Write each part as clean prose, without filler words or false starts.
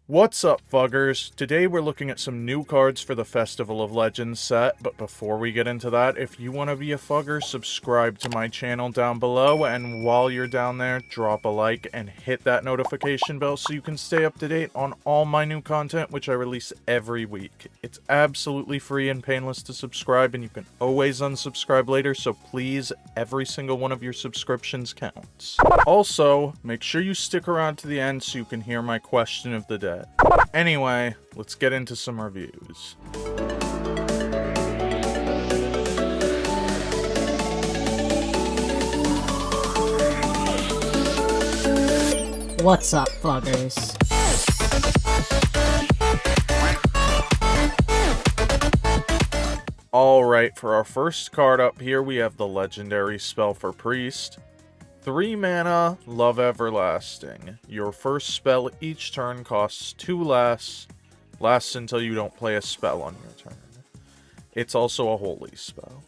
What's up, Fuggers? Today we're looking at some new cards for the Festival of Legends set, but before we get into that, if you want to be a Fugger, subscribe to my channel down below, and while you're down there, drop a like and hit that notification bell so you can stay up to date on all my new content, which I release every week. It's absolutely free and painless to subscribe, and you can always unsubscribe later, so please, every single one of your subscriptions counts. Also, make sure you stick around to the end so you can hear my question of the day. Anyway, let's get into some reviews. What's up, Fuggers? Alright, for our first card up here, we have the legendary spell for Priest. 3 mana, Love Everlasting. Your first spell each turn costs 2 less. Lasts until you don't play a spell on your turn. It's also a holy spell.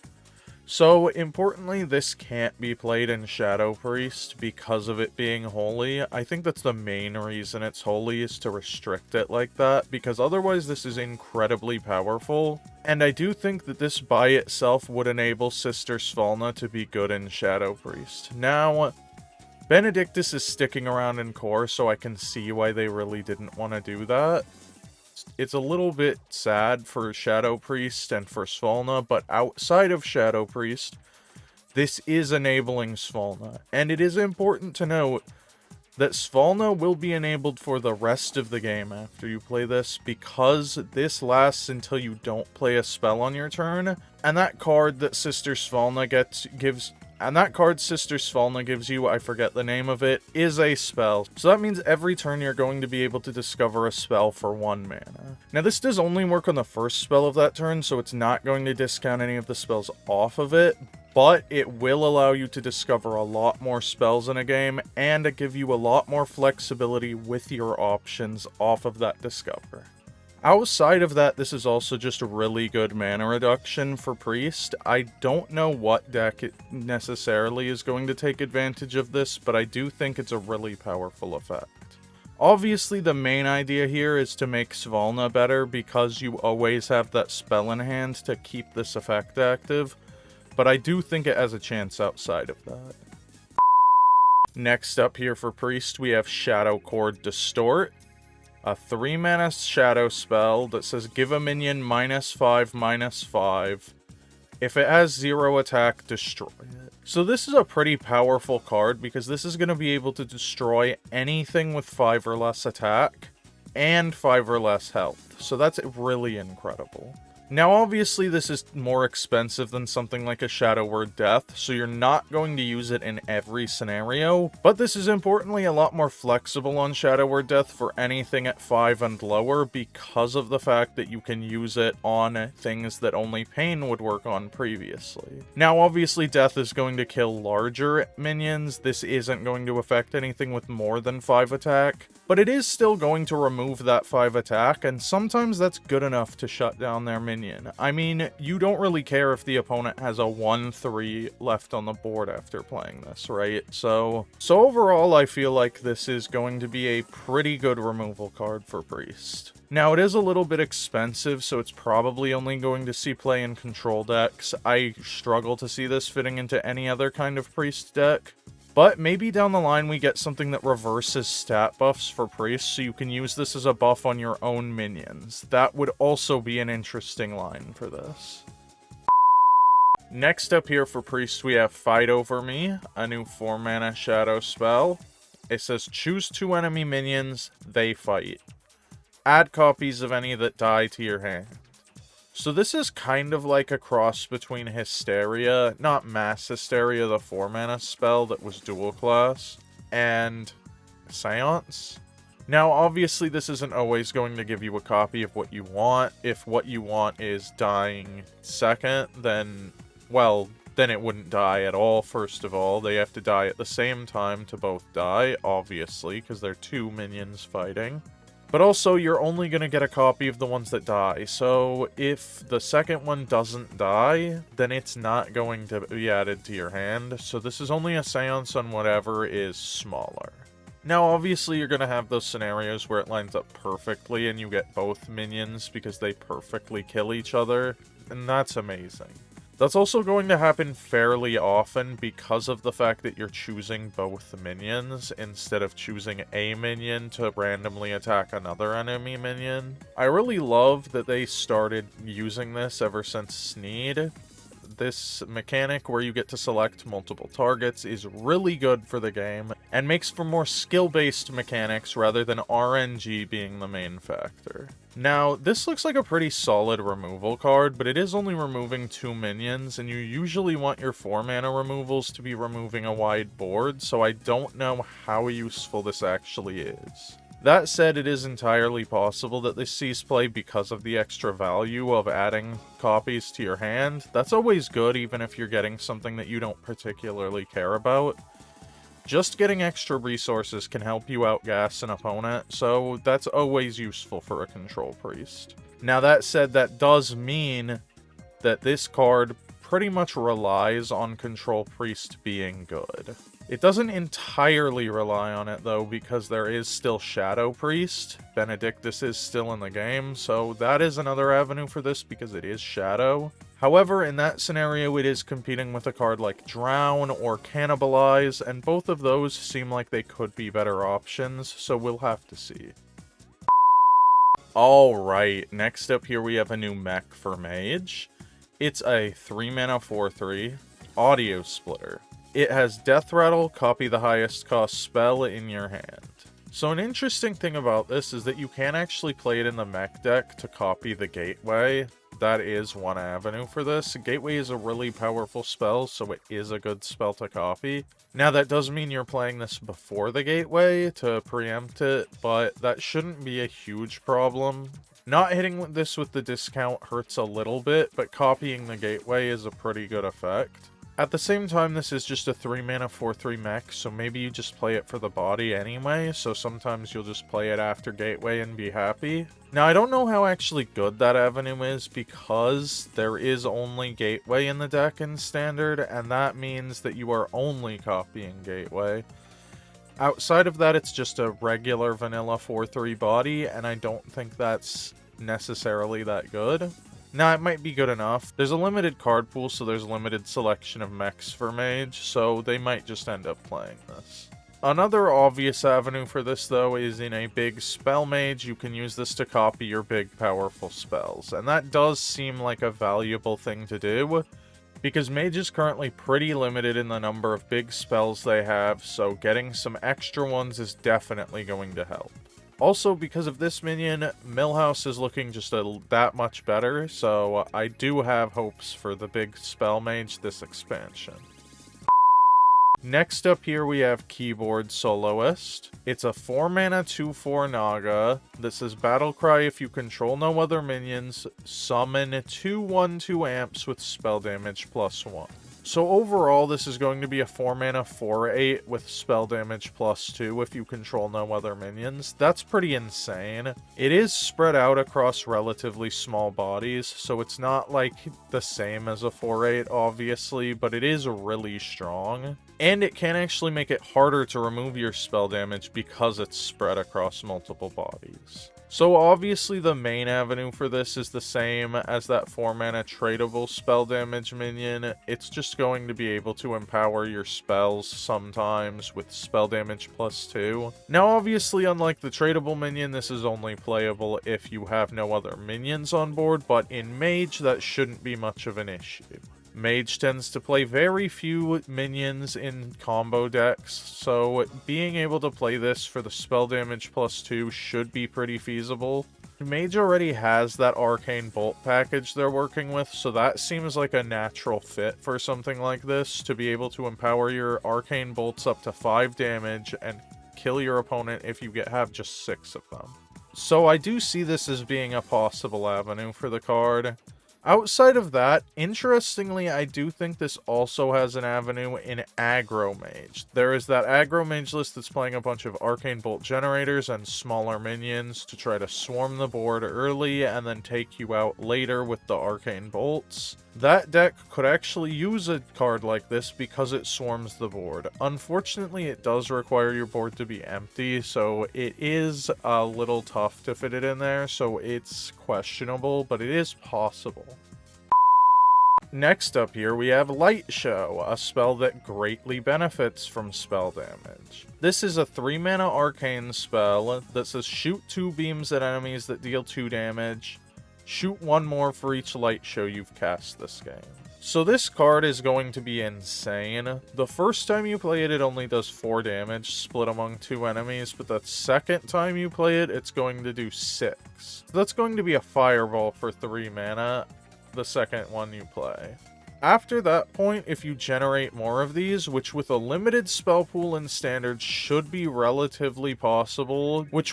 So, importantly, this can't be played in Shadow Priest because of it being holy. I think that's the main reason it's holy, is to restrict it like that, because otherwise this is incredibly powerful. And I do think that this by itself would enable Sister Svalna to be good in Shadow Priest. Now, Benedictus is sticking around in core, so I can see why they really didn't want to do that. It's a little bit sad for Shadow Priest and for Svalna, but outside of Shadow Priest, this is enabling Svalna. And it is important to note that Svalna will be enabled for the rest of the game after you play this, because this lasts until you don't play a spell on your turn, and that card that Sister Svalna gives you, I forget the name of it, is a spell. So that means every turn you're going to be able to discover a spell for 1 mana. Now this does only work on the first spell of that turn, so it's not going to discount any of the spells off of it, but it will allow you to discover a lot more spells in a game, and give you a lot more flexibility with your options off of that discover. Outside of that, this is also just a really good mana reduction for Priest. I don't know what deck necessarily is going to take advantage of this, but I do think it's a really powerful effect. Obviously, the main idea here is to make Svalna better, because you always have that spell in hand to keep this effect active, but I do think it has a chance outside of that. Next up here for Priest, we have Shadow Chord Distort. A 3 mana shadow spell that says give a minion -5/-5. If it has 0 attack, destroy it. So this is a pretty powerful card, because this is going to be able to destroy anything with 5 or less attack and 5 or less health. So that's really incredible. Now obviously this is more expensive than something like a Shadow Word Death, so you're not going to use it in every scenario, but this is importantly a lot more flexible on Shadow Word Death for anything at 5 and lower, because of the fact that you can use it on things that only Pain would work on previously. Now obviously Death is going to kill larger minions. This isn't going to affect anything with more than 5 attack, but it is still going to remove that 5 attack, and sometimes that's good enough to shut down their minion. I mean, you don't really care if the opponent has a 1/3 left on the board after playing this, right? So overall, I feel like this is going to be a pretty good removal card for Priest. Now, it is a little bit expensive, so it's probably only going to see play in control decks. I struggle to see this fitting into any other kind of Priest deck. But maybe down the line we get something that reverses stat buffs for Priests, so you can use this as a buff on your own minions. That would also be an interesting line for this. Next up here for Priest, we have Fight Over Me, a new 4 mana shadow spell. It says choose 2 enemy minions, they fight. Add copies of any that die to your hand. So this is kind of like a cross between Hysteria, not Mass Hysteria, the 4 mana spell that was dual class, and Seance. Now obviously this isn't always going to give you a copy of what you want. If what you want is dying second, then, well, then it wouldn't die at all, first of all. They have to die at the same time to both die, obviously, because they're 2 minions fighting. But also, you're only going to get a copy of the ones that die, so if the second one doesn't die, then it's not going to be added to your hand, so this is only a seance on whatever is smaller. Now, obviously, you're going to have those scenarios where it lines up perfectly and you get both minions because they perfectly kill each other, and that's amazing. That's also going to happen fairly often because of the fact that you're choosing both minions instead of choosing a minion to randomly attack another enemy minion. I really love that they started using this ever since Sneed. This mechanic where you get to select multiple targets is really good for the game and makes for more skill-based mechanics rather than RNG being the main factor. Now, this looks like a pretty solid removal card, but it is only removing 2 minions, and you usually want your 4-mana removals to be removing a wide board, so I don't know how useful this actually is. That said, it is entirely possible that this sees play because of the extra value of adding copies to your hand. That's always good, even if you're getting something that you don't particularly care about. Just getting extra resources can help you outgas an opponent, so that's always useful for a control priest. Now that said, that does mean that this card pretty much relies on control priest being good. It doesn't entirely rely on it, though, because there is still Shadow Priest. Benedictus is still in the game, so that is another avenue for this because it is Shadow. However, in that scenario, it is competing with a card like Drown or Cannibalize, and both of those seem like they could be better options, so we'll have to see. Alright, next up here we have a new mech for Mage. It's a 3-mana 4/3 Audio Splitter. It has Death Rattle, copy the highest cost spell in your hand. So an interesting thing about this is that you can actually play it in the mech deck to copy the Gateway. That is one avenue for this. Gateway is a really powerful spell, so it is a good spell to copy. Now that does mean you're playing this before the Gateway to preempt it, but that shouldn't be a huge problem. Not hitting this with the discount hurts a little bit, but copying the Gateway is a pretty good effect. At the same time, this is just a 3-mana 4/3 mech, so maybe you just play it for the body anyway, so sometimes you'll just play it after Gateway and be happy. Now, I don't know how actually good that avenue is because there is only Gateway in the deck in Standard, and that means that you are only copying Gateway. Outside of that, it's just a regular vanilla 4/3 body, and I don't think that's necessarily that good. Now, it might be good enough. There's a limited card pool, so there's a limited selection of mechs for Mage, so they might just end up playing this. Another obvious avenue for this, though, is in a big spell mage. You can use this to copy your big, powerful spells, and that does seem like a valuable thing to do, because Mage is currently pretty limited in the number of big spells they have, so getting some extra ones is definitely going to help. Also, because of this minion, Millhouse is looking just that much better, so I do have hopes for the big spell mage this expansion. Next up here we have Keyboard Soloist. It's a 4-mana 2/4 Naga that says Battlecry if you control no other minions, summon 2 1/2 amps with spell damage +1. So overall, this is going to be a 4-mana 4/8 with spell damage +2 if you control no other minions. That's pretty insane. It is spread out across relatively small bodies, so it's not like the same as a 4/8, obviously, but it is really strong. And it can actually make it harder to remove your spell damage because it's spread across multiple bodies. So obviously the main avenue for this is the same as that 4-mana tradable spell damage minion. It's just going to be able to empower your spells sometimes with spell damage +2. Now obviously, unlike the tradable minion, this is only playable if you have no other minions on board, but in Mage that shouldn't be much of an issue. Mage tends to play very few minions in combo decks, so being able to play this for the spell damage +2 should be pretty feasible. Mage already has that Arcane Bolt package they're working with, so that seems like a natural fit for something like this, to be able to empower your Arcane Bolts up to 5 damage and kill your opponent if you have just 6 of them. So I do see this as being a possible avenue for the card. Outside of that, interestingly, I do think this also has an avenue in Aggro Mage. There is that Aggro Mage list that's playing a bunch of Arcane Bolt generators and smaller minions to try to swarm the board early and then take you out later with the Arcane Bolts. That deck could actually use a card like this because it swarms the board. Unfortunately, it does require your board to be empty, so it is a little tough to fit it in there, so it's questionable, but it is possible. Next up here, we have Lightshow, a spell that greatly benefits from spell damage. This is a 3-mana arcane spell that says shoot 2 beams at enemies that deal 2 damage. Shoot 1 more for each Lightshow you've cast this game. So this card is going to be insane. The first time you play it, it only does 4 damage, split among 2 enemies, but the second time you play it, it's going to do 6. That's going to be a fireball for 3 mana, the second one you play. After that point, if you generate more of these, which with a limited spell pool in Standard should be relatively possible, due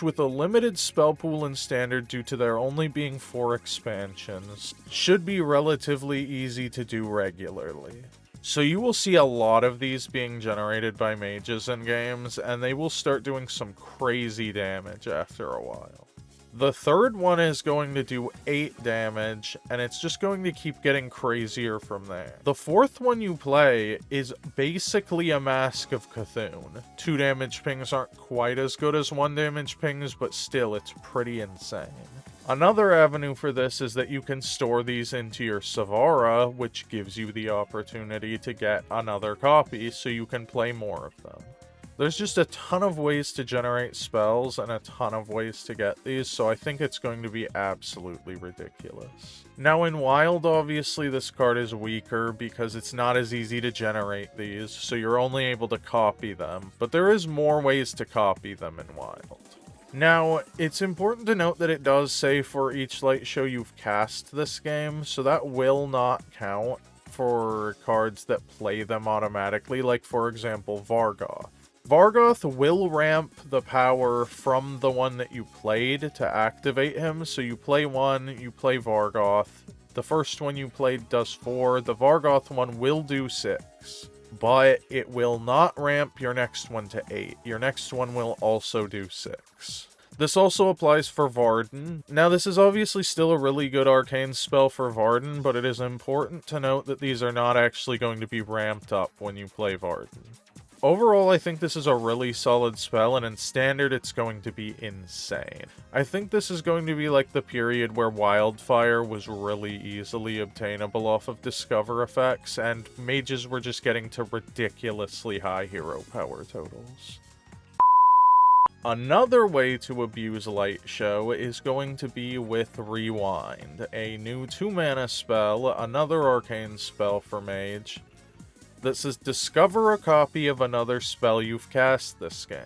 to there only being 4 expansions, should be relatively easy to do regularly. So you will see a lot of these being generated by mages in games, and they will start doing some crazy damage after a while. The third one is going to do 8 damage, and it's just going to keep getting crazier from there. The fourth one you play is basically a Mask of Cthulhu. 2 damage pings aren't quite as good as 1 damage pings, but still, it's pretty insane. Another avenue for this is that you can store these into your Savara, which gives you the opportunity to get another copy, so you can play more of them. There's just a ton of ways to generate spells and a ton of ways to get these, so I think it's going to be absolutely ridiculous. Now in Wild, obviously this card is weaker because it's not as easy to generate these, so you're only able to copy them, but there is more ways to copy them in Wild. Now, it's important to note that it does say for each Lightshow you've cast this game, so that will not count for cards that play them automatically, like for example Vargoth. Vargoth will ramp the power from the one that you played to activate him, so you play one, you play Vargoth. The first one you played does 4, the Vargoth one will do 6, but it will not ramp your next one to 8. Your next one will also do 6. This also applies for Varden. Now this is obviously still a really good arcane spell for Varden, but it is important to note that these are not actually going to be ramped up when you play Varden. Overall, I think this is a really solid spell, and in Standard, it's going to be insane. I think this is going to be like the period where Wildfire was really easily obtainable off of Discover effects, and mages were just getting to ridiculously high hero power totals. Another way to abuse Lightshow is going to be with Rewind, a new 2-mana spell, another arcane spell for Mage, that says discover a copy of another spell you've cast this game.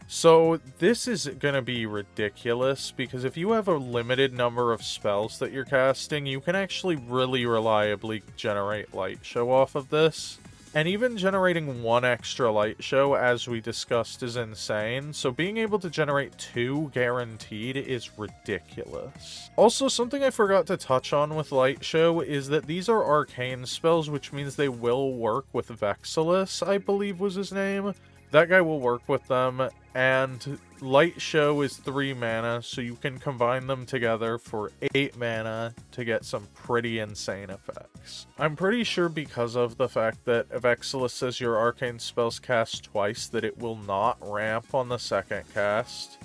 So this is going to be ridiculous, because if you have a limited number of spells that you're casting, you can actually really reliably generate Lightshow off of this. And even generating 1 extra Lightshow, as we discussed, is insane, so being able to generate 2 guaranteed is ridiculous. Also, something I forgot to touch on with Lightshow is that these are arcane spells, which means they will work with Vexillus, I believe was his name. That guy will work with them, and Lightshow is 3 mana, so you can combine them together for 8 mana to get some pretty insane effects. I'm pretty sure because of the fact that Vexillus says your arcane spells cast twice, that it will not ramp on the second cast.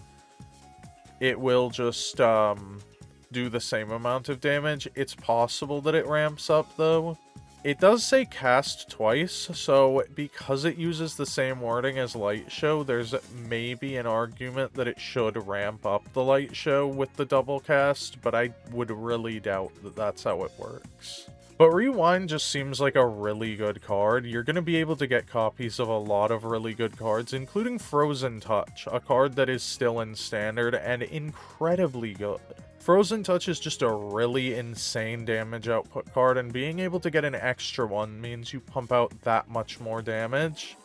It will just do the same amount of damage. It's possible that it ramps up though. It does say cast twice, so because it uses the same wording as Lightshow, there's maybe an argument that it should ramp up the Lightshow with the double cast, but I would really doubt that that's how it works. But Rewind just seems like a really good card. You're going to be able to get copies of a lot of really good cards, including Frozen Touch, a card that is still in Standard and incredibly good. Frozen Touch is just a really insane damage output card, and being able to get an extra one means you pump out that much more damage.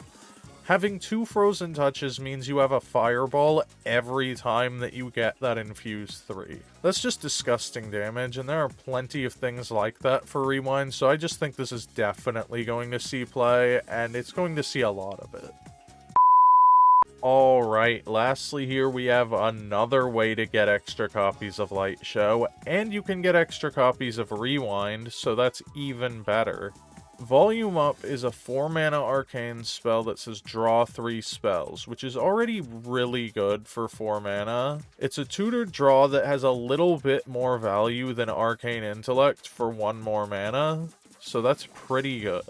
Having 2 Frozen Touches means you have a Fireball every time that you get that Infuse 3. That's just disgusting damage, and there are plenty of things like that for Rewind, so I just think this is definitely going to see play, and it's going to see a lot of it. Alright, lastly here we have another way to get extra copies of Lightshow, and you can get extra copies of Rewind, so that's even better. Volume Up is a 4-mana arcane spell that says draw 3 spells, which is already really good for 4 mana. It's a tutored draw that has a little bit more value than Arcane Intellect for 1 more mana, so that's pretty good.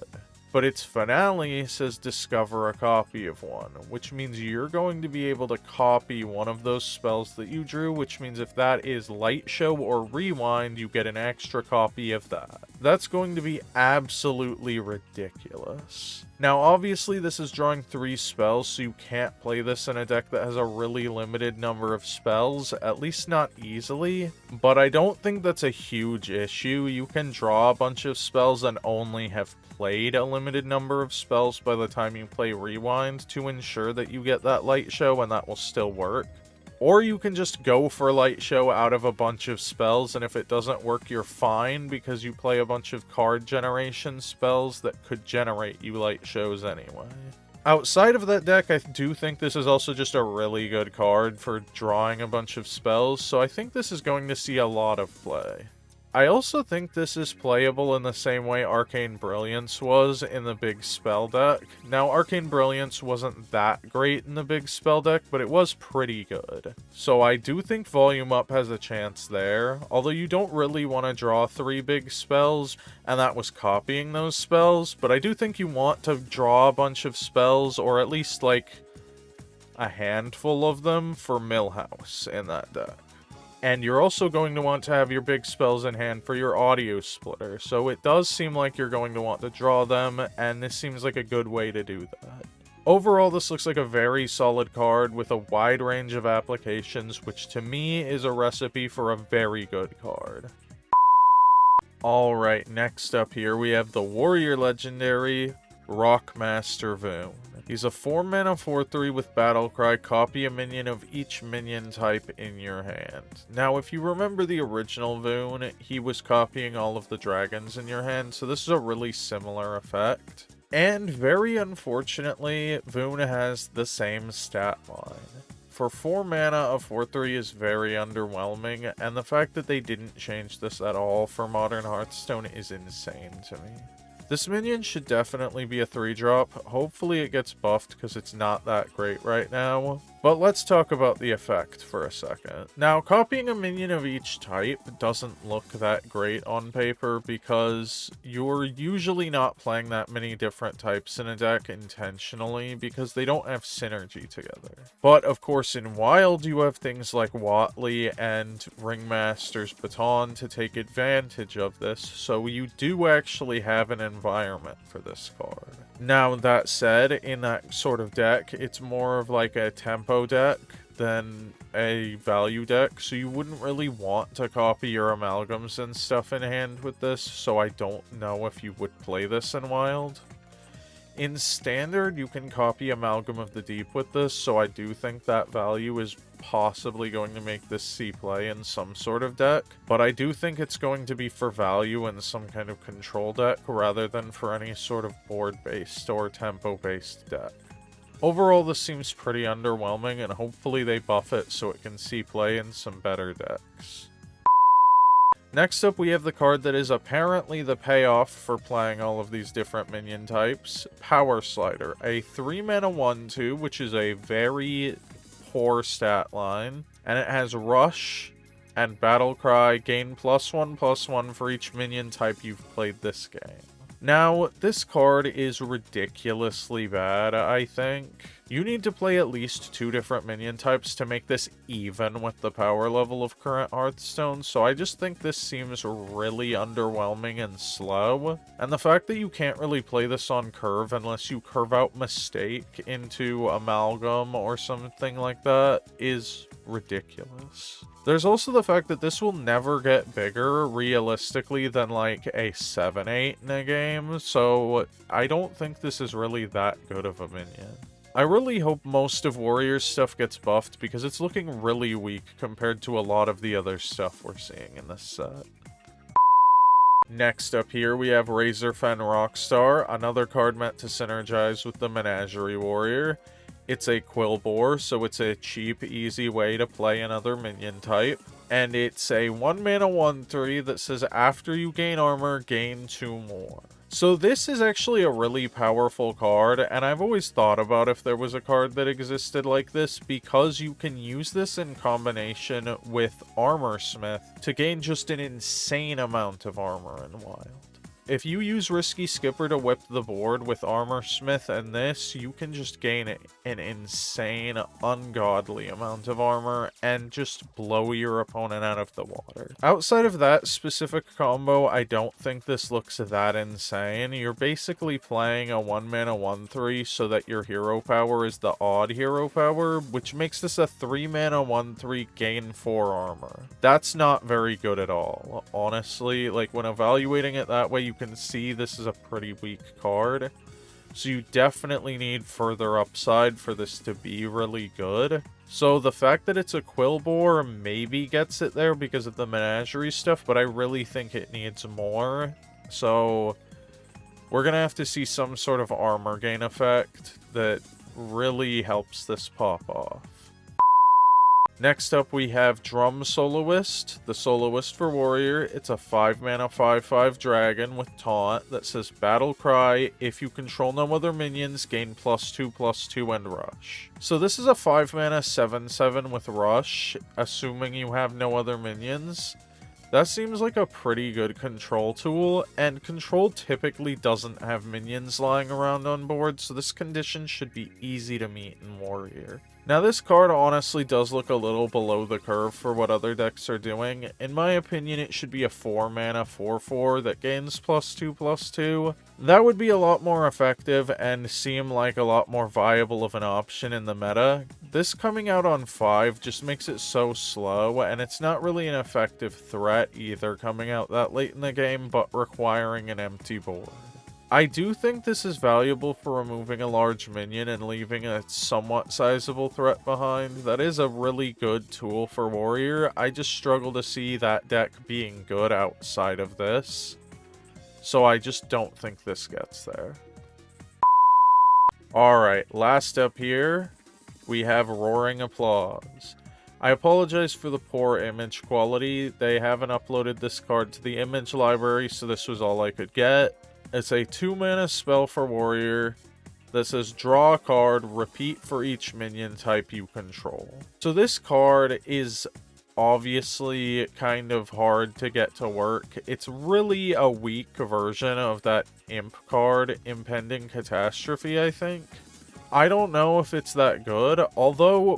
But its finale says discover a copy of one, which means you're going to be able to copy one of those spells that you drew, which means if that is Lightshow or Rewind, you get an extra copy of that. That's going to be absolutely ridiculous. Now, obviously, this is drawing 3 spells, so you can't play this in a deck that has a really limited number of spells, at least not easily. But I don't think that's a huge issue. You can draw a bunch of spells and only have played a limited number of spells by the time you play Rewind to ensure that you get that Lightshow, and that will still work. Or you can just go for Lightshow out of a bunch of spells, and if it doesn't work, you're fine, because you play a bunch of card generation spells that could generate you Lightshows anyway. Outside of that deck, I do think this is also just a really good card for drawing a bunch of spells, so I think this is going to see a lot of play. I also think this is playable in the same way Arcane Brilliance was in the big spell deck. Now, Arcane Brilliance wasn't that great in the big spell deck, but it was pretty good. So I do think Volume Up has a chance there, although you don't really want to draw 3 big spells, and that was copying those spells, but I do think you want to draw a bunch of spells, or at least, like, a handful of them for Millhouse in that deck. And you're also going to want to have your big spells in hand for your audio splitter, so it does seem like you're going to want to draw them, and this seems like a good way to do that. Overall, this looks like a very solid card with a wide range of applications, which to me is a recipe for a very good card. Alright, next up here we have the Warrior Legendary Rockmaster Voone. He's a 4-mana 4/3 with Battlecry. Copy a minion of each minion type in your hand. Now, if you remember the original Voone, he was copying all of the dragons in your hand, so this is a really similar effect. And very unfortunately, Voone has the same stat line. For 4 mana, a 4/3 is very underwhelming, and the fact that they didn't change this at all for Modern Hearthstone is insane to me. This minion should definitely be a 3-drop. Hopefully it gets buffed because it's not that great right now. But let's talk about the effect for a second. Now, copying a minion of each type doesn't look that great on paper because you're usually not playing that many different types in a deck intentionally because they don't have synergy together. But of course in Wild you have things like Watley and Ringmaster's Baton to take advantage of this, so you do actually have an environment for this card. Now, that said, in that sort of deck, it's more of like a tempo deck than a value deck, so you wouldn't really want to copy your amalgams and stuff in hand with this, so I don't know if you would play this in Wild. In Standard, you can copy Amalgam of the Deep with this, so I do think that value is possibly going to make this see play in some sort of deck, but I do think it's going to be for value in some kind of control deck rather than for any sort of board-based or tempo-based deck. Overall, this seems pretty underwhelming, and hopefully they buff it so it can see play in some better decks. Next up, we have the card that is apparently the payoff for playing all of these different minion types, Power Slider, a 3-mana 1/2, which is a very poor stat line, and it has Rush and Battlecry, gain +1/+1 for each minion type you've played this game. Now, this card is ridiculously bad, I think. You need to play at least 2 different minion types to make this even with the power level of current Hearthstone, so I just think this seems really underwhelming and slow. And the fact that you can't really play this on curve unless you curve out Mistake into Amalgam or something like that is ridiculous. There's also the fact that this will never get bigger, realistically, than like a 7/8 in a game, so I don't think this is really that good of a minion. I really hope most of Warrior's stuff gets buffed because it's looking really weak compared to a lot of the other stuff we're seeing in this set. Next up here we have Razorfen Rockstar, another card meant to synergize with the Menagerie Warrior. It's a Quillbore, so it's a cheap, easy way to play another minion type. And it's a 1 mana 1/3 that says after you gain armor, gain 2 more. So this is actually a really powerful card, and I've always thought about if there was a card that existed like this, because you can use this in combination with Armor Smith to gain just an insane amount of armor in Wild. If you use Risky Skipper to whip the board with Armor Smith and this, you can just gain an insane, ungodly amount of armor and just blow your opponent out of the water. Outside of that specific combo, I don't think this looks that insane. You're basically playing a 1 mana 1/3 so that your hero power is the odd hero power, which makes this a 3 mana 1/3 gain 4 armor. That's not very good at all. Honestly, like when evaluating it that way, you can see this is a pretty weak card, so you definitely need further upside for this to be really good. So the fact that it's a Quillbore maybe gets it there because of the menagerie stuff, but I really think it needs more. So we're gonna have to see some sort of armor gain effect that really helps this pop off. Next up, we have Drum Soloist, the Soloist for Warrior. It's a 5 mana 5/5 dragon with taunt that says Battle Cry. If you control no other minions, gain +2/+2 and Rush. So this is a 5 mana 7/7 with Rush, assuming you have no other minions. That seems like a pretty good control tool, and control typically doesn't have minions lying around on board, so this condition should be easy to meet in Warrior. Now this card honestly does look a little below the curve for what other decks are doing. In my opinion, it should be a 4 mana 4/4 that gains +2/+2. That would be a lot more effective and seem like a lot more viable of an option in the meta. This coming out on 5 just makes it so slow, and it's not really an effective threat either coming out that late in the game, but requiring an empty board. I do think this is valuable for removing a large minion and leaving a somewhat sizable threat behind. That is a really good tool for Warrior. I just struggle to see that deck being good outside of this. So I just don't think this gets there. Alright, last up here, we have Roaring Applause. I apologize for the poor image quality. They haven't uploaded this card to the image library, so this was all I could get. It's a 2 mana spell for Warrior that says draw a card, repeat for each minion type you control. So this card is obviously kind of hard to get to work. It's really a weak version of that Imp card, Impending Catastrophe, I think. I don't know if it's that good, although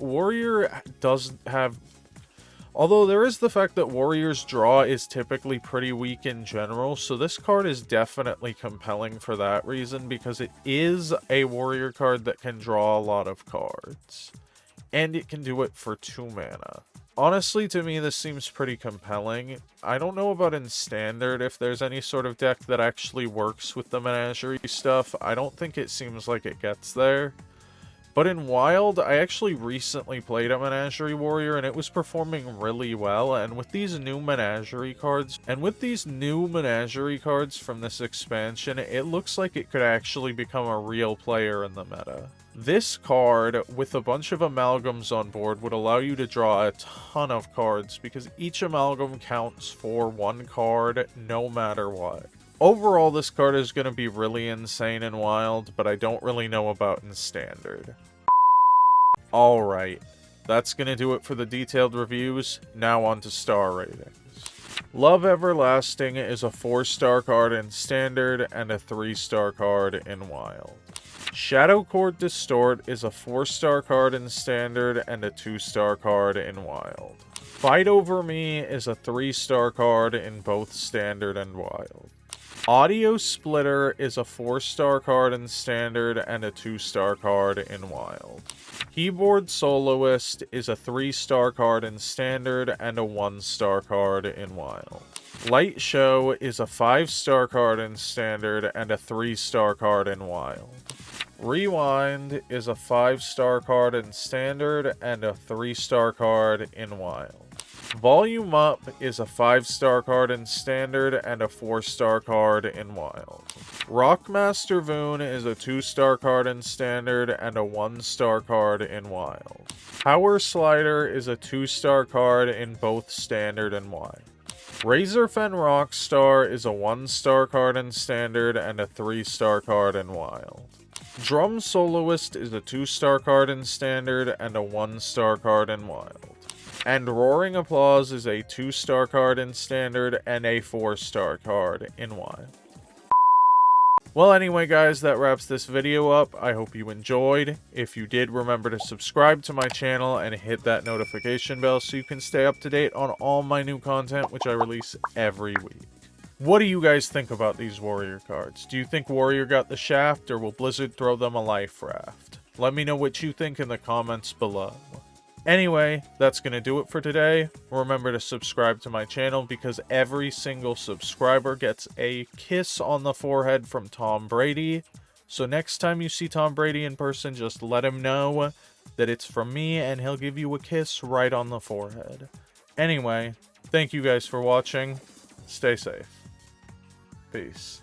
there is the fact that Warrior's draw is typically pretty weak in general, so this card is definitely compelling for that reason, because it is a Warrior card that can draw a lot of cards. And it can do it for 2 mana. Honestly, to me, this seems pretty compelling. I don't know about in Standard if there's any sort of deck that actually works with the Menagerie stuff. I don't think it seems like it gets there. But in Wild, I actually recently played a Menagerie Warrior, and it was performing really well. And with these new Menagerie cards, from this expansion, it looks like it could actually become a real player in the meta. This card, with a bunch of amalgams on board, would allow you to draw a ton of cards, because each amalgam counts for 1 card, no matter what. Overall, this card is going to be really insane in Wild, but I don't really know about in Standard. Alright, that's going to do it for the detailed reviews. Now on to star ratings. Love Everlasting is a 4-star card in Standard and a 3-star card in Wild. Shadow Chord Distort is a 4-star card in Standard and a 2-star card in Wild. Fight Over Me is a 3-star card in both Standard and Wild. Audio Splitter is a 4-star card in Standard and a 2-star card in Wild. Keyboard Soloist is a 3-star card in Standard and a 1-star card in Wild. Lightshow is a 5-star card in Standard and a 3-star card in Wild. Rewind is a 5-star card in Standard and a 3-star card in Wild. Volume Up is a 5-star card in Standard and a 4-star card in Wild. Rockmaster Voone is a 2-star card in Standard and a 1-star card in Wild. Power Slider is a 2-star card in both Standard and Wild. Razorfen Rockstar is a 1-star card in Standard and a 3-star card in Wild. Drum Soloist is a 2-star card in Standard and a 1-star card in Wild. And Roaring Applause is a 2-star card in Standard and a 4-star card in Wild. Well, anyway, guys, that wraps this video up. I hope you enjoyed. If you did, remember to subscribe to my channel and hit that notification bell so you can stay up to date on all my new content, which I release every week. What do you guys think about these Warrior cards? Do you think Warrior got the shaft, or will Blizzard throw them a life raft? Let me know what you think in the comments below. Anyway, that's going to do it for today. Remember to subscribe to my channel because every single subscriber gets a kiss on the forehead from Tom Brady. So next time you see Tom Brady in person, just let him know that it's from me and he'll give you a kiss right on the forehead. Anyway, thank you guys for watching. Stay safe. Peace.